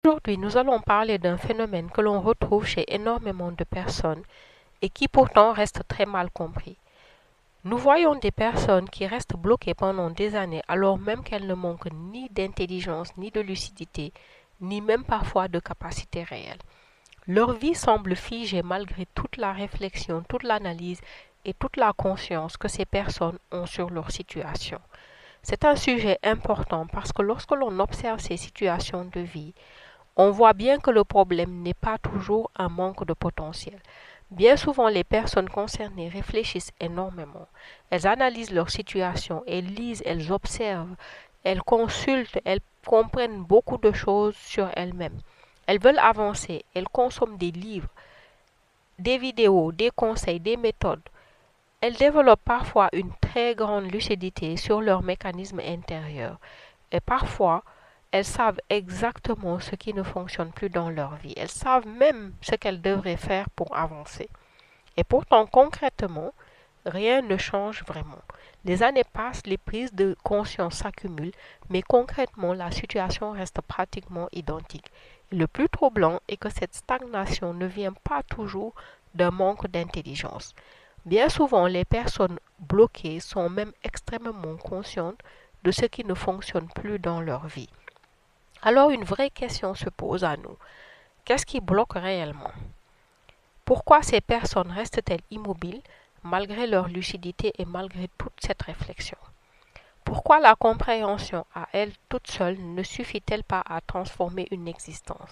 Aujourd'hui, nous allons parler d'un phénomène que l'on retrouve chez énormément de personnes et qui pourtant reste très mal compris. Nous voyons des personnes qui restent bloquées pendant des années alors même qu'elles ne manquent ni d'intelligence, ni de lucidité, ni même parfois de capacité réelle. Leur vie semble figée malgré toute la réflexion, toute l'analyse et toute la conscience que ces personnes ont sur leur situation. C'est un sujet important parce que lorsque l'on observe ces situations de vie, on voit bien que le problème n'est pas toujours un manque de potentiel. Bien souvent, les personnes concernées réfléchissent énormément. Elles analysent leur situation, elles lisent, elles observent, elles consultent, elles comprennent beaucoup de choses sur elles-mêmes. Elles veulent avancer, elles consomment des livres, des vidéos, des conseils, des méthodes. Elles développent parfois une très grande lucidité sur leurs mécanismes intérieurs et parfois elles savent exactement ce qui ne fonctionne plus dans leur vie. Elles savent même ce qu'elles devraient faire pour avancer. Et pourtant, concrètement, rien ne change vraiment. Les années passent, les prises de conscience s'accumulent, mais concrètement, la situation reste pratiquement identique. Et le plus troublant est que cette stagnation ne vient pas toujours d'un manque d'intelligence. Bien souvent, les personnes bloquées sont même extrêmement conscientes de ce qui ne fonctionne plus dans leur vie. Alors une vraie question se pose à nous. Qu'est-ce qui bloque réellement? Pourquoi ces personnes restent-elles immobiles malgré leur lucidité et malgré toute cette réflexion? Pourquoi la compréhension à elle toute seule ne suffit-elle pas à transformer une existence?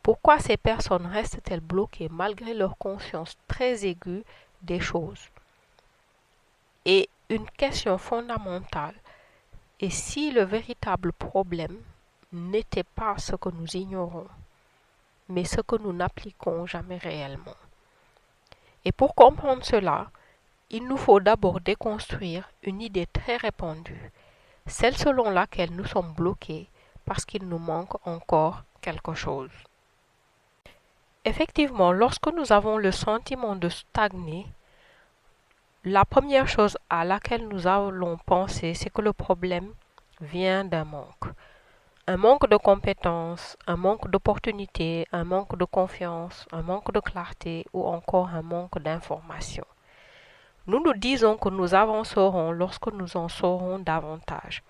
Pourquoi ces personnes restent-elles bloquées malgré leur conscience très aiguë des choses? Et une question fondamentale est si le véritable problème n'était pas ce que nous ignorons, mais ce que nous n'appliquons jamais réellement. Et pour comprendre cela, il nous faut d'abord déconstruire une idée très répandue, celle selon laquelle nous sommes bloqués parce qu'il nous manque encore quelque chose. Effectivement, lorsque nous avons le sentiment de stagner, la première chose à laquelle nous allons penser, c'est que le problème vient d'un manque. Un manque de compétences, un manque d'opportunités, un manque de confiance, un manque de clarté ou encore un manque d'information. Nous nous disons que nous avancerons lorsque nous en saurons davantage,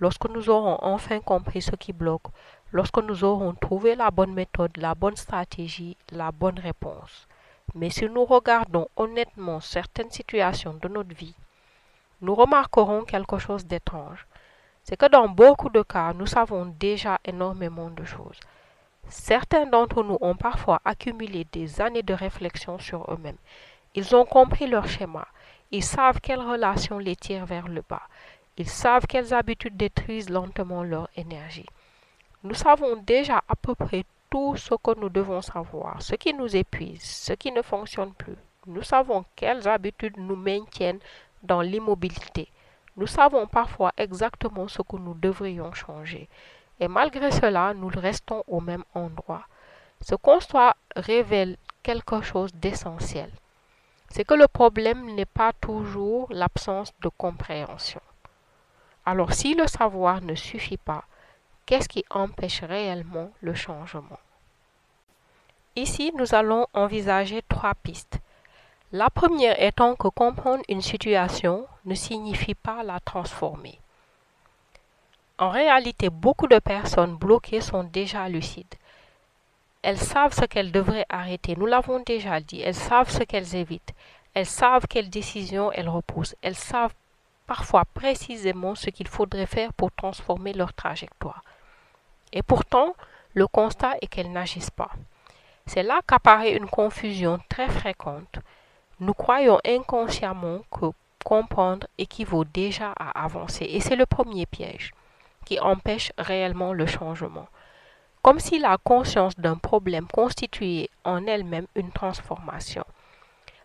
lorsque nous aurons enfin compris ce qui bloque, lorsque nous aurons trouvé la bonne méthode, la bonne stratégie, la bonne réponse. Mais si nous regardons honnêtement certaines situations de notre vie, nous remarquerons quelque chose d'étrange. C'est que dans beaucoup de cas, nous savons déjà énormément de choses. Certains d'entre nous ont parfois accumulé des années de réflexion sur eux-mêmes. Ils ont compris leur schéma. Ils savent quelles relations les tirent vers le bas. Ils savent quelles habitudes détruisent lentement leur énergie. Nous savons déjà à peu près tout ce que nous devons savoir, ce qui nous épuise, ce qui ne fonctionne plus. Nous savons quelles habitudes nous maintiennent dans l'immobilité. Nous savons parfois exactement ce que nous devrions changer. Et malgré cela, nous restons au même endroit. Ce constat révèle quelque chose d'essentiel. C'est que le problème n'est pas toujours l'absence de compréhension. Alors si le savoir ne suffit pas, qu'est-ce qui empêche réellement le changement? Ici, nous allons envisager trois pistes. La première étant que comprendre une situation ne signifie pas la transformer. En réalité, beaucoup de personnes bloquées sont déjà lucides. Elles savent ce qu'elles devraient arrêter, nous l'avons déjà dit, elles savent ce qu'elles évitent, elles savent quelles décisions elles repoussent, elles savent parfois précisément ce qu'il faudrait faire pour transformer leur trajectoire. Et pourtant, le constat est qu'elles n'agissent pas. C'est là qu'apparaît une confusion très fréquente. Nous croyons inconsciemment que comprendre équivaut déjà à avancer, et c'est le premier piège qui empêche réellement le changement. Comme si la conscience d'un problème constituait en elle-même une transformation.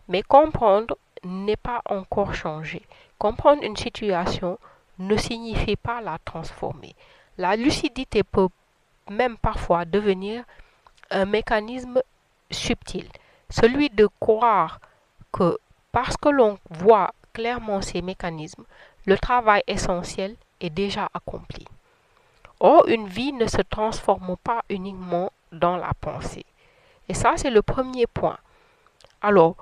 Mais comprendre n'est pas encore changer. Comprendre une situation ne signifie pas la transformer. La lucidité peut même parfois devenir un mécanisme subtil, celui de croire que parce que l'on voit clairement ces mécanismes, le travail essentiel est déjà accompli. Or, une vie ne se transforme pas uniquement dans la pensée. Et ça, c'est le premier point. Alors,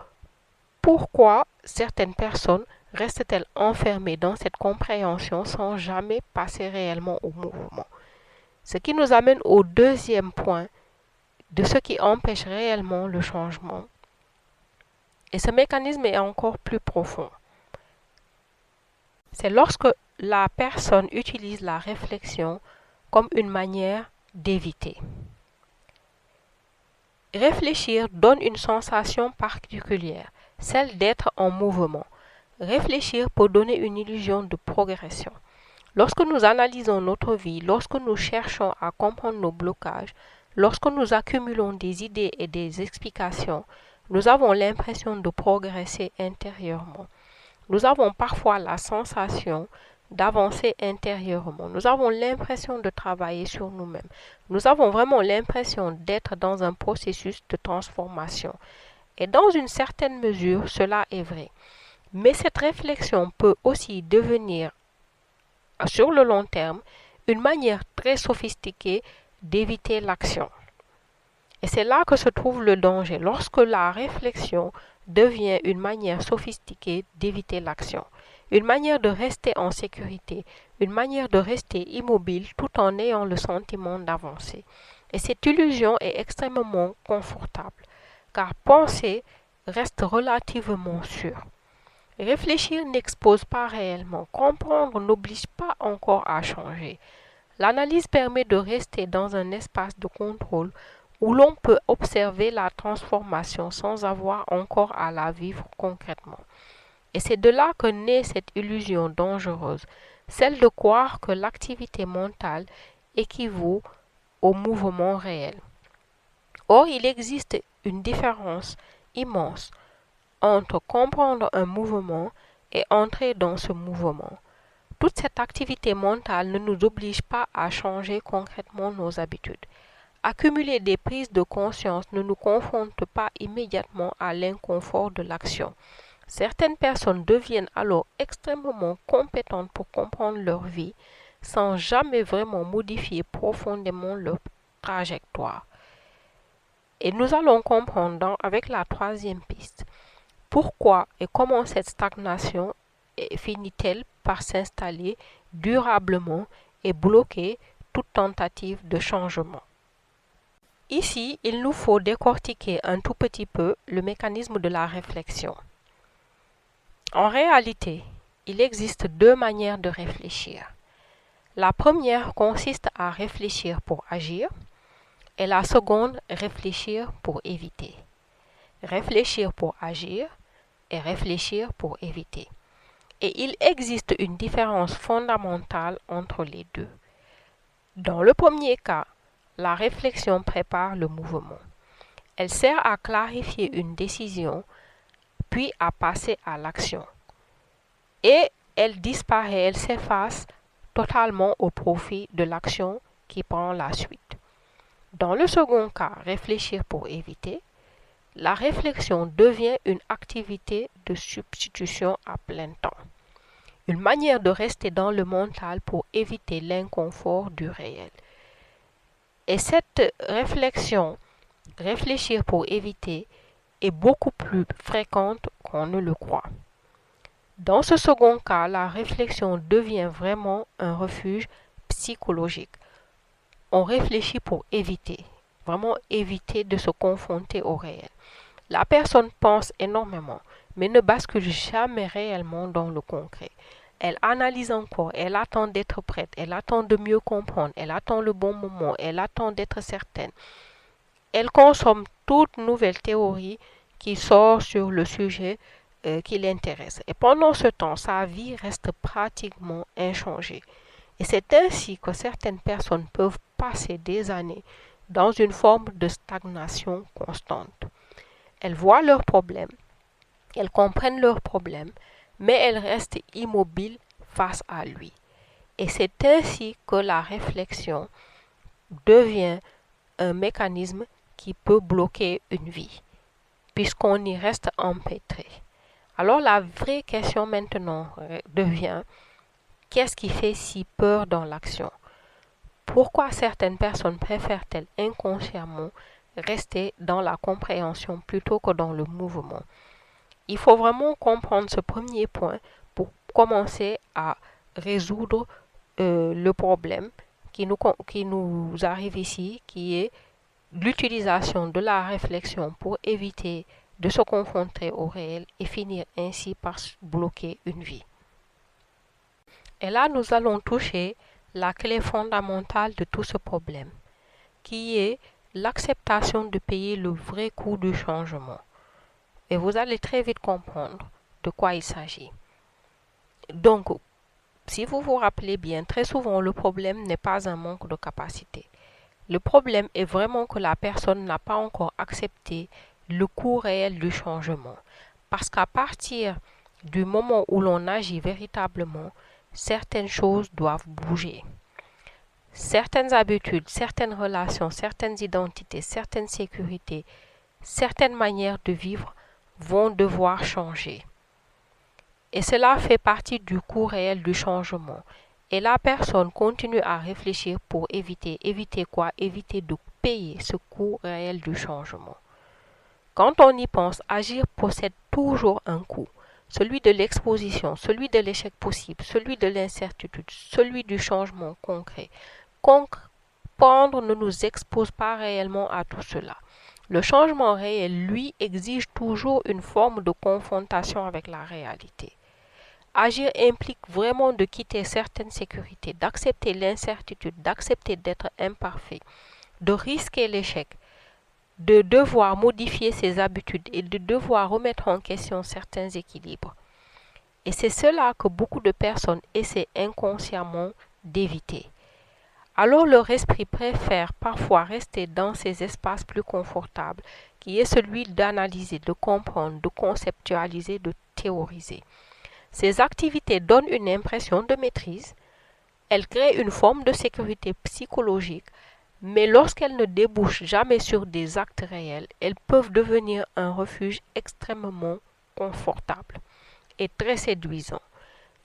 pourquoi certaines personnes restent-elles enfermées dans cette compréhension sans jamais passer réellement au mouvement? Ce qui nous amène au deuxième point de ce qui empêche réellement le changement. Et ce mécanisme est encore plus profond. C'est lorsque la personne utilise la réflexion comme une manière d'éviter. Réfléchir donne une sensation particulière, celle d'être en mouvement. Réfléchir peut donner une illusion de progression. Lorsque nous analysons notre vie, lorsque nous cherchons à comprendre nos blocages, lorsque nous accumulons des idées et des explications, nous avons l'impression de progresser intérieurement. Nous avons parfois la sensation d'avancer intérieurement. Nous avons l'impression de travailler sur nous-mêmes. Nous avons vraiment l'impression d'être dans un processus de transformation. Et dans une certaine mesure, cela est vrai. Mais cette réflexion peut aussi devenir, sur le long terme, une manière très sophistiquée d'éviter l'action. Et c'est là que se trouve le danger, lorsque la réflexion devient une manière sophistiquée d'éviter l'action, une manière de rester en sécurité, une manière de rester immobile tout en ayant le sentiment d'avancer. Et cette illusion est extrêmement confortable, car penser reste relativement sûr. Réfléchir n'expose pas réellement, comprendre n'oblige pas encore à changer. L'analyse permet de rester dans un espace de contrôle où l'on peut observer la transformation sans avoir encore à la vivre concrètement. Et c'est de là que naît cette illusion dangereuse, celle de croire que l'activité mentale équivaut au mouvement réel. Or, il existe une différence immense entre comprendre un mouvement et entrer dans ce mouvement. Toute cette activité mentale ne nous oblige pas à changer concrètement nos habitudes. Accumuler des prises de conscience ne nous confronte pas immédiatement à l'inconfort de l'action. Certaines personnes deviennent alors extrêmement compétentes pour comprendre leur vie sans jamais vraiment modifier profondément leur trajectoire. Et nous allons comprendre avec la troisième piste pourquoi et comment cette stagnation finit-elle par s'installer durablement et bloquer toute tentative de changement. Ici, il nous faut décortiquer un tout petit peu le mécanisme de la réflexion. En réalité, il existe deux manières de réfléchir. La première consiste à réfléchir pour agir et la seconde, réfléchir pour éviter. Réfléchir pour agir et réfléchir pour éviter. Et il existe une différence fondamentale entre les deux. Dans le premier cas, la réflexion prépare le mouvement. Elle sert à clarifier une décision, puis à passer à l'action. Et elle disparaît, elle s'efface totalement au profit de l'action qui prend la suite. Dans le second cas, réfléchir pour éviter, la réflexion devient une activité de substitution à plein temps. Une manière de rester dans le mental pour éviter l'inconfort du réel. Et cette réflexion, réfléchir pour éviter, est beaucoup plus fréquente qu'on ne le croit. Dans ce second cas, la réflexion devient vraiment un refuge psychologique. On réfléchit pour éviter, vraiment éviter de se confronter au réel. La personne pense énormément, mais ne bascule jamais réellement dans le concret. Elle analyse encore, elle attend d'être prête, elle attend de mieux comprendre, elle attend le bon moment, elle attend d'être certaine. Elle consomme toute nouvelle théorie qui sort sur le sujet qui l'intéresse. Et pendant ce temps, sa vie reste pratiquement inchangée. Et c'est ainsi que certaines personnes peuvent passer des années dans une forme de stagnation constante. Elles voient leurs problèmes, elles comprennent leurs problèmes, mais elles restent immobiles face à lui. Et c'est ainsi que la réflexion devient un mécanisme qui peut bloquer une vie, puisqu'on y reste empêtré. Alors la vraie question maintenant devient, qu'est-ce qui fait si peur dans l'action? Pourquoi certaines personnes préfèrent-elles inconsciemment rester dans la compréhension plutôt que dans le mouvement? Il faut vraiment comprendre ce premier point pour commencer à résoudre le problème qui nous arrive ici, qui est l'utilisation de la réflexion pour éviter de se confronter au réel et finir ainsi par bloquer une vie. Et là, nous allons toucher la clé fondamentale de tout ce problème, qui est l'acceptation de payer le vrai coût du changement. Et vous allez très vite comprendre de quoi il s'agit. Donc, si vous vous rappelez bien, très souvent, le problème n'est pas un manque de capacité. Le problème est vraiment que la personne n'a pas encore accepté le coût réel du changement. Parce qu'à partir du moment où l'on agit véritablement, certaines choses doivent bouger. Certaines habitudes, certaines relations, certaines identités, certaines sécurités, certaines manières de vivre vont devoir changer. Et cela fait partie du coût réel du changement. Et la personne continue à réfléchir pour éviter quoi? Éviter de payer ce coût réel du changement. Quand on y pense, agir possède toujours un coût. Celui de l'exposition, celui de l'échec possible, celui de l'incertitude, celui du changement concret. Comprendre ne nous expose pas réellement à tout cela. Le changement réel, lui, exige toujours une forme de confrontation avec la réalité. Agir implique vraiment de quitter certaines sécurités, d'accepter l'incertitude, d'accepter d'être imparfait, de risquer l'échec, de devoir modifier ses habitudes et de devoir remettre en question certains équilibres. Et c'est cela que beaucoup de personnes essaient inconsciemment d'éviter. Alors leur esprit préfère parfois rester dans ces espaces plus confortables, qui est celui d'analyser, de comprendre, de conceptualiser, de théoriser. Ces activités donnent une impression de maîtrise, elles créent une forme de sécurité psychologique, mais lorsqu'elles ne débouchent jamais sur des actes réels, elles peuvent devenir un refuge extrêmement confortable et très séduisant.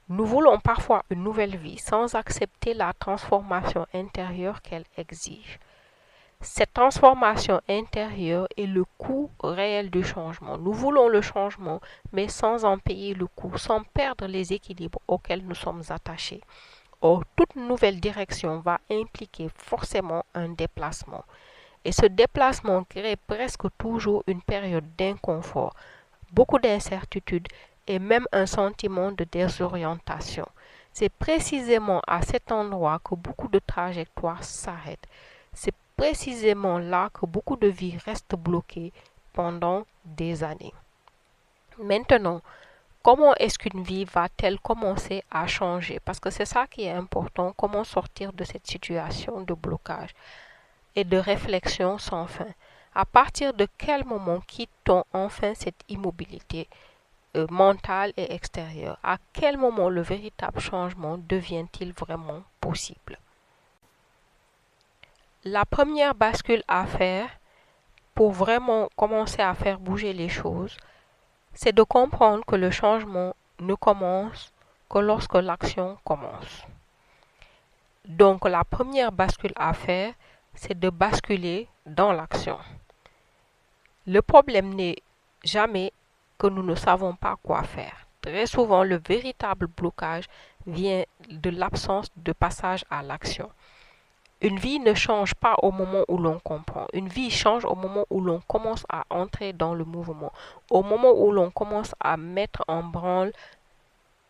Nous voulons parfois une nouvelle vie sans accepter la transformation intérieure qu'elle exige. Cette transformation intérieure est le coût réel du changement. Nous voulons le changement, mais sans en payer le coût, sans perdre les équilibres auxquels nous sommes attachés. Or, toute nouvelle direction va impliquer forcément un déplacement. Et ce déplacement crée presque toujours une période d'inconfort, beaucoup d'incertitude et même un sentiment de désorientation. C'est précisément à cet endroit que beaucoup de trajectoires s'arrêtent. C'est précisément là que beaucoup de vies restent bloquées pendant des années. Maintenant, comment est-ce qu'une vie va-t-elle commencer à changer? Parce que c'est ça qui est important, comment sortir de cette situation de blocage et de réflexion sans fin. À partir de quel moment quitte-t-on enfin cette immobilité mentale et extérieure? À quel moment le véritable changement devient-il vraiment possible? La première bascule à faire pour vraiment commencer à faire bouger les choses, c'est de comprendre que le changement ne commence que lorsque l'action commence. Donc la première bascule à faire, c'est de basculer dans l'action. Le problème n'est jamais que nous ne savons pas quoi faire. Très souvent, le véritable blocage vient de l'absence de passage à l'action. Une vie ne change pas au moment où l'on comprend. Une vie change au moment où l'on commence à entrer dans le mouvement, au moment où l'on commence à mettre en branle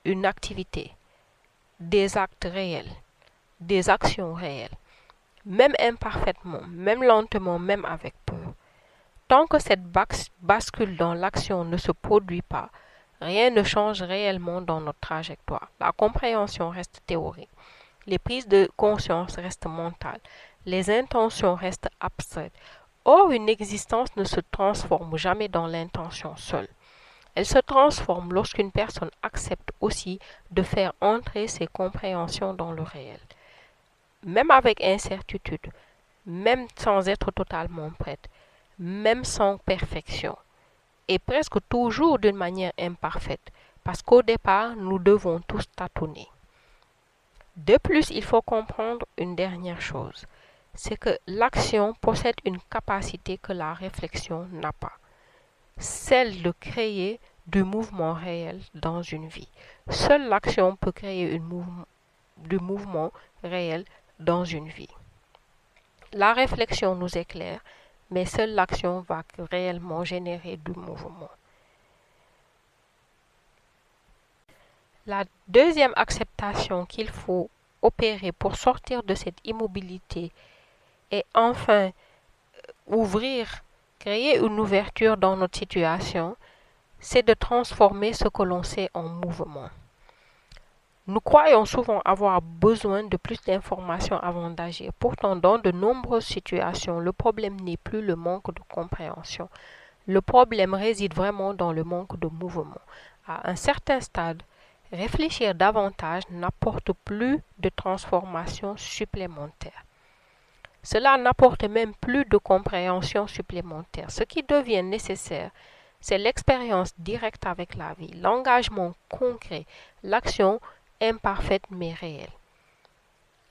une activité, des actes réels, des actions réelles, même imparfaitement, même lentement, même avec peur. Tant que cette bascule dans l'action ne se produit pas, rien ne change réellement dans notre trajectoire. La compréhension reste théorique. Les prises de conscience restent mentales. Les intentions restent abstraites. Or, une existence ne se transforme jamais dans l'intention seule. Elle se transforme lorsqu'une personne accepte aussi de faire entrer ses compréhensions dans le réel. Même avec incertitude, même sans être totalement prête, même sans perfection, et presque toujours d'une manière imparfaite, parce qu'au départ, nous devons tous tâtonner. De plus, il faut comprendre une dernière chose, c'est que l'action possède une capacité que la réflexion n'a pas, celle de créer du mouvement réel dans une vie. Seule l'action peut créer du mouvement réel dans une vie. La réflexion nous éclaire, mais seule l'action va réellement générer du mouvement. La deuxième acceptation qu'il faut opérer pour sortir de cette immobilité et enfin créer une ouverture dans notre situation, c'est de transformer ce que l'on sait en mouvement. Nous croyons souvent avoir besoin de plus d'informations avant d'agir. Pourtant, dans de nombreuses situations, le problème n'est plus le manque de compréhension. Le problème réside vraiment dans le manque de mouvement. À un certain stade, réfléchir davantage n'apporte plus de transformation supplémentaire. Cela n'apporte même plus de compréhension supplémentaire. Ce qui devient nécessaire, c'est l'expérience directe avec la vie, l'engagement concret, l'action imparfaite mais réelle.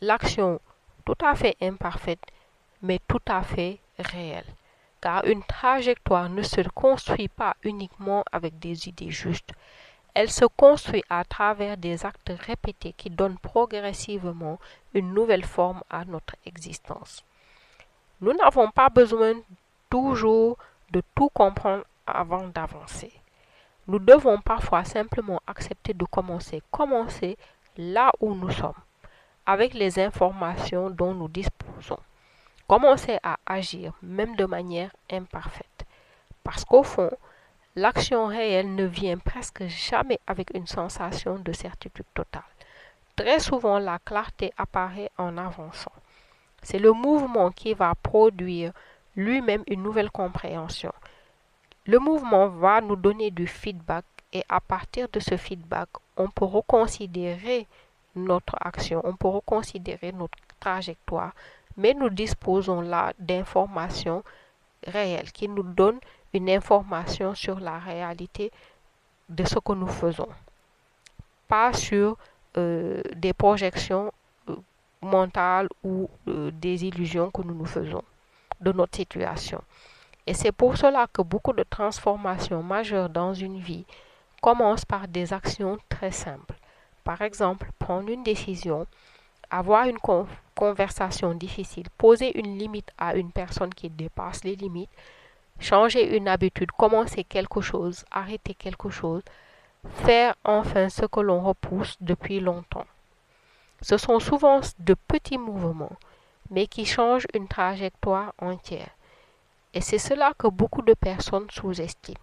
L'action tout à fait imparfaite mais tout à fait réelle. Car une trajectoire ne se construit pas uniquement avec des idées justes. Elle se construit à travers des actes répétés qui donnent progressivement une nouvelle forme à notre existence. Nous n'avons pas besoin toujours de tout comprendre avant d'avancer. Nous devons parfois simplement accepter de commencer là où nous sommes, avec les informations dont nous disposons. Commencer à agir, même de manière imparfaite. Parce qu'au fond, l'action réelle ne vient presque jamais avec une sensation de certitude totale. Très souvent, la clarté apparaît en avançant. C'est le mouvement qui va produire lui-même une nouvelle compréhension. Le mouvement va nous donner du feedback et à partir de ce feedback, on peut reconsidérer notre action, on peut reconsidérer notre trajectoire, mais nous disposons là d'informations réelles qui nous donnent une information sur la réalité de ce que nous faisons, pas sur des projections mentales ou des illusions que nous nous faisons de notre situation. Et c'est pour cela que beaucoup de transformations majeures dans une vie commencent par des actions très simples. Par exemple, prendre une décision, avoir une conversation difficile, poser une limite à une personne qui dépasse les limites, changer une habitude, commencer quelque chose, arrêter quelque chose, faire enfin ce que l'on repousse depuis longtemps. Ce sont souvent de petits mouvements, mais qui changent une trajectoire entière. Et c'est cela que beaucoup de personnes sous-estiment.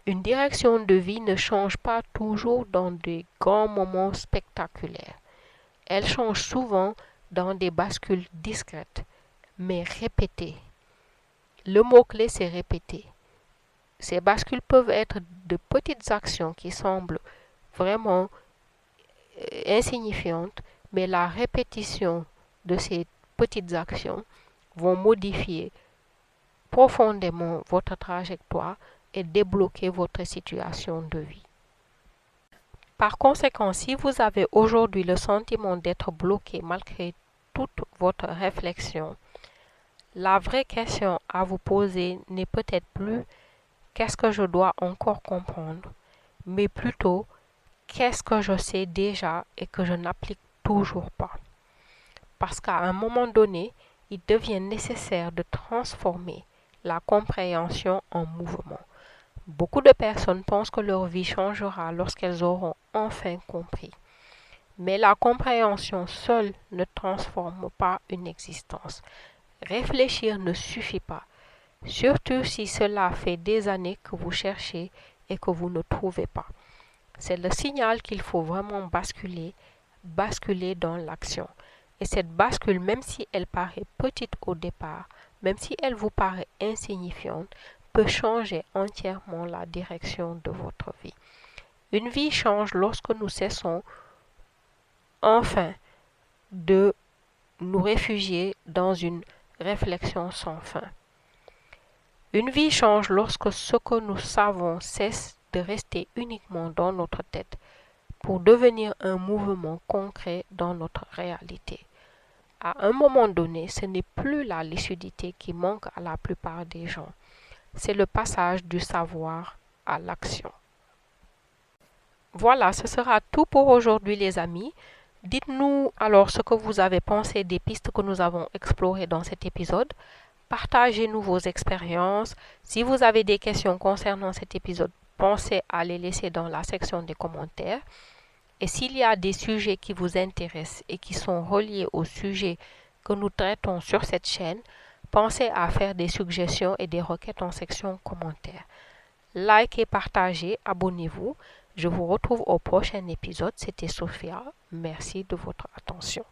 Une direction de vie ne change pas toujours dans des grands moments spectaculaires. Elle change souvent dans des bascules discrètes, mais répétées. Le mot-clé, c'est répéter. Ces bascules peuvent être de petites actions qui semblent vraiment insignifiantes, mais la répétition de ces petites actions vont modifier profondément votre trajectoire et débloquer votre situation de vie. Par conséquent, si vous avez aujourd'hui le sentiment d'être bloqué malgré toute votre réflexion, la vraie question à vous poser n'est peut-être plus qu'est-ce que je dois encore comprendre, mais plutôt qu'est-ce que je sais déjà et que je n'applique toujours pas. Parce qu'à un moment donné, il devient nécessaire de transformer la compréhension en mouvement. Beaucoup de personnes pensent que leur vie changera lorsqu'elles auront enfin compris. Mais la compréhension seule ne transforme pas une existence. Réfléchir ne suffit pas, surtout si cela fait des années que vous cherchez et que vous ne trouvez pas. C'est le signal qu'il faut vraiment basculer dans l'action. Et cette bascule, même si elle paraît petite au départ, même si elle vous paraît insignifiante, peut changer entièrement la direction de votre vie. Une vie change lorsque nous cessons enfin de nous réfugier dans une réflexion sans fin. Une vie change lorsque ce que nous savons cesse de rester uniquement dans notre tête, pour devenir un mouvement concret dans notre réalité. À un moment donné, ce n'est plus la lucidité qui manque à la plupart des gens, c'est le passage du savoir à l'action. Voilà, ce sera tout pour aujourd'hui les amis. Dites-nous alors ce que vous avez pensé des pistes que nous avons explorées dans cet épisode. Partagez-nous vos expériences. Si vous avez des questions concernant cet épisode, pensez à les laisser dans la section des commentaires. Et s'il y a des sujets qui vous intéressent et qui sont reliés aux sujets que nous traitons sur cette chaîne, pensez à faire des suggestions et des requêtes en section commentaires. Likez, partagez, abonnez-vous. Je vous retrouve au prochain épisode. C'était Sophia. Merci de votre attention.